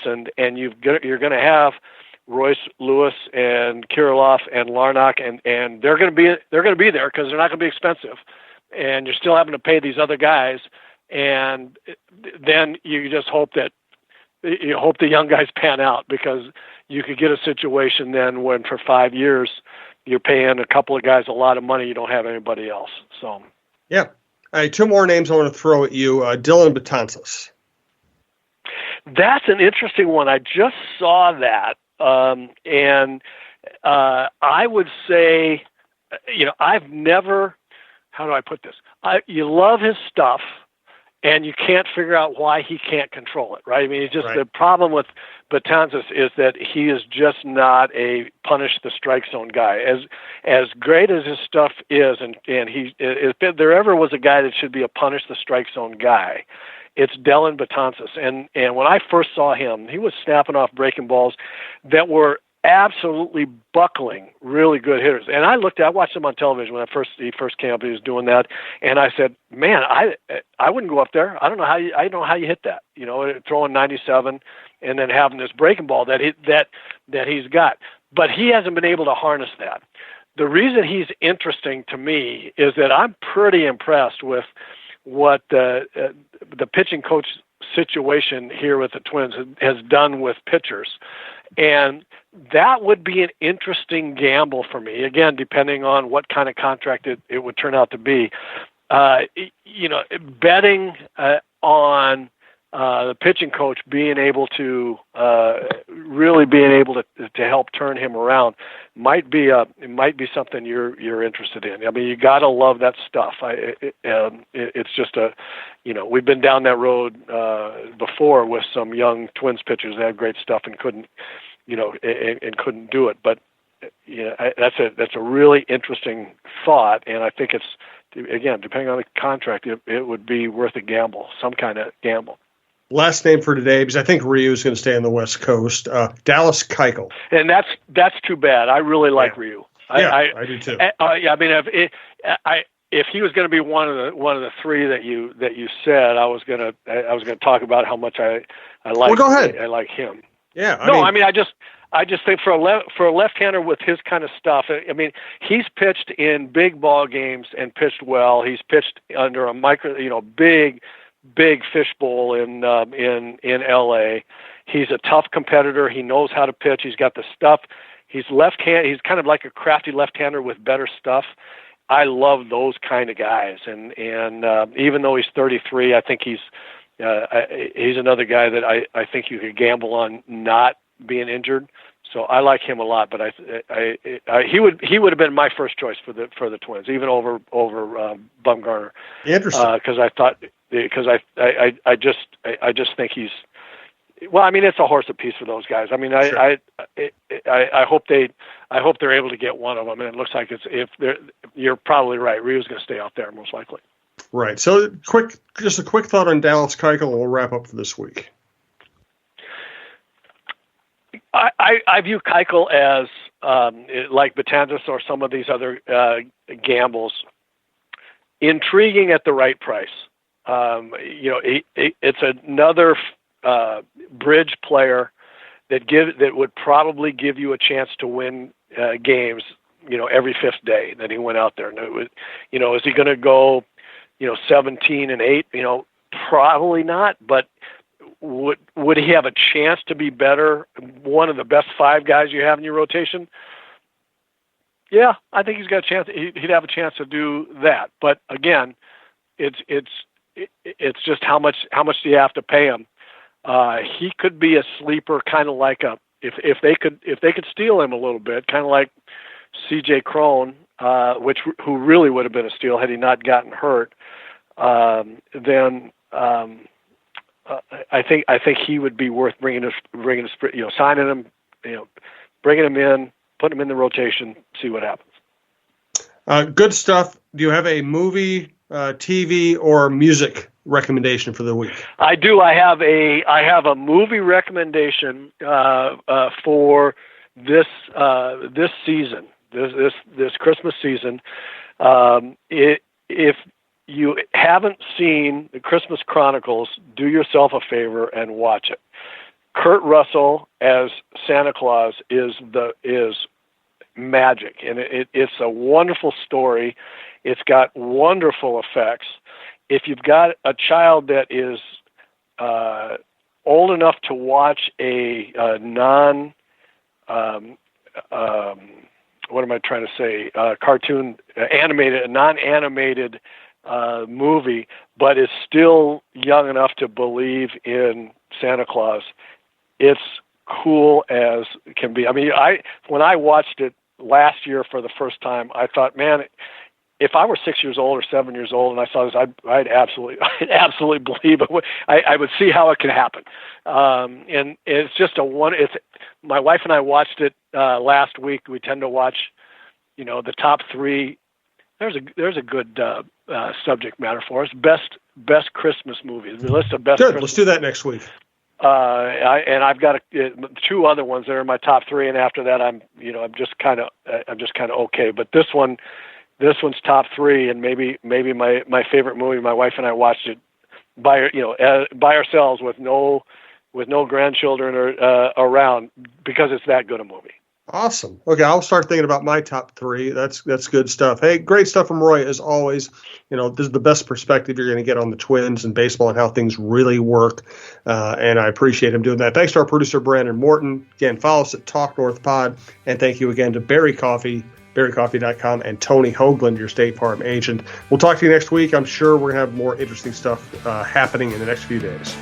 and you're going to have Royce Lewis and Kirilloff and Larnach, and they're going to be there because they're not going to be expensive, and you're still having to pay these other guys, and then you just hope the young guys pan out, because you could get a situation then when for 5 years you're paying a couple of guys a lot of money, you don't have anybody else. So yeah. All right, 2 more names I want to throw at you. Dylan Betances. That's an interesting one. I just saw that. And I would say, I've never, how do I put this? You love his stuff, and you can't figure out why he can't control it, right? I mean, it's just right. The problem with Betances is that he is just not a punish the strike zone guy. As great as his stuff is, and if there ever was a guy that should be a punish the strike zone guy, it's Dylan Betances. And when I first saw him, he was snapping off breaking balls that were absolutely buckling really good hitters. And I watched him on television when he first came up. He was doing that, and I said, "Man, I wouldn't go up there. I don't know how you hit that. Throwing 97 and then having this breaking ball that he's got." But he hasn't been able to harness that. The reason he's interesting to me is that I'm pretty impressed with what the pitching coach situation here with the Twins has done with pitchers. And that would be an interesting gamble for me, again, depending on what kind of contract it would turn out to be. Betting on the pitching coach being able to help turn him around might be something you're interested in. I mean, you got to love that stuff. It's just we've been down that road before with some young Twins pitchers that had great stuff and couldn't do it. But that's a really interesting thought, and I think it's, again, depending on the contract, it would be worth a gamble, some kind of gamble. Last name for today, because I think Ryu is going to stay on the West Coast. Dallas Keuchel. And that's too bad. I really like Ryu. I do too. I mean, if he was going to be one of the three that you said, I was going to talk about how much I like. Well, go ahead. I like him. Yeah. I just think for a left-hander with his kind of stuff, I mean, he's pitched in big ball games and pitched well. He's pitched under a big fishbowl in LA. He's a tough competitor. He knows how to pitch. He's got the stuff. He's left-handed. He's kind of like a crafty left-hander with better stuff. I love those kind of guys. And even though he's 33, I think he's another guy that I think you could gamble on not being injured. So I like him a lot, but he would have been my first choice for the Twins, even over Bumgarner. Interesting. Because I just think he's, well, I mean, it's a horse apiece for those guys. I mean, sure. I hope they're able to get one of them, and it looks like you're probably right. Ryu's going to stay out there most likely. Right. So just a quick thought on Dallas Keuchel, and we'll wrap up for this week. I view Keuchel as like Betances or some of these other gambles, intriguing at the right price. It's another bridge player that would probably give you a chance to win games, every fifth day that he went out there. And it was, is he going to go, 17-8? Probably not. But would he have a chance to be better? One of the best 5 guys you have in your rotation? Yeah, I think he's got a chance. He'd have a chance to do that. But again, it's just how much do you have to pay him? He could be a sleeper, kind of like if they could steal him a little bit, kind of like C.J. Cron, who really would have been a steal had he not gotten hurt. Then I think he would be worth bringing signing him, bringing him in, putting him in the rotation, see what happens. Good stuff. Do you have a movie, TV, or music recommendation for the week? I do. I have a movie recommendation for this season, this Christmas season. If you haven't seen the Christmas Chronicles, do yourself a favor and watch it. Kurt Russell as Santa Claus is magic, and it's a wonderful story. It's got wonderful effects. If you've got a child that is old enough to watch a non what am I trying to say? Cartoon, animated, a non-animated movie, but is still young enough to believe in Santa Claus. It's cool as can be. I mean, when I watched it last year for the first time, I thought, man, if I were 6 years old or 7 years old and I saw this, I'd absolutely believe it. I would see how it could happen. And it's just my wife and I watched it last week. We tend to watch, the top three. There's a good subject matter for us. Best Christmas movies. The list of best. Good. Let's do that next week. I've got two other ones that are in my top three, and after that, I'm just kind of okay. But this one's top three, and maybe my favorite movie. My wife and I watched it by ourselves with no grandchildren or around, because it's that good a movie. Awesome. Okay, I'll start thinking about my top three. That's good stuff. Hey, great stuff from Roy as always. This is the best perspective you're going to get on the Twins and baseball and how things really work. And I appreciate him doing that. Thanks to our producer, Brandon Morton. Again, follow us at Talk North Pod. And thank you again to Berry Coffee, berrycoffee.com, and Tony Hoaglund, your State Farm agent. We'll talk to you next week. I'm sure we're going to have more interesting stuff happening in the next few days.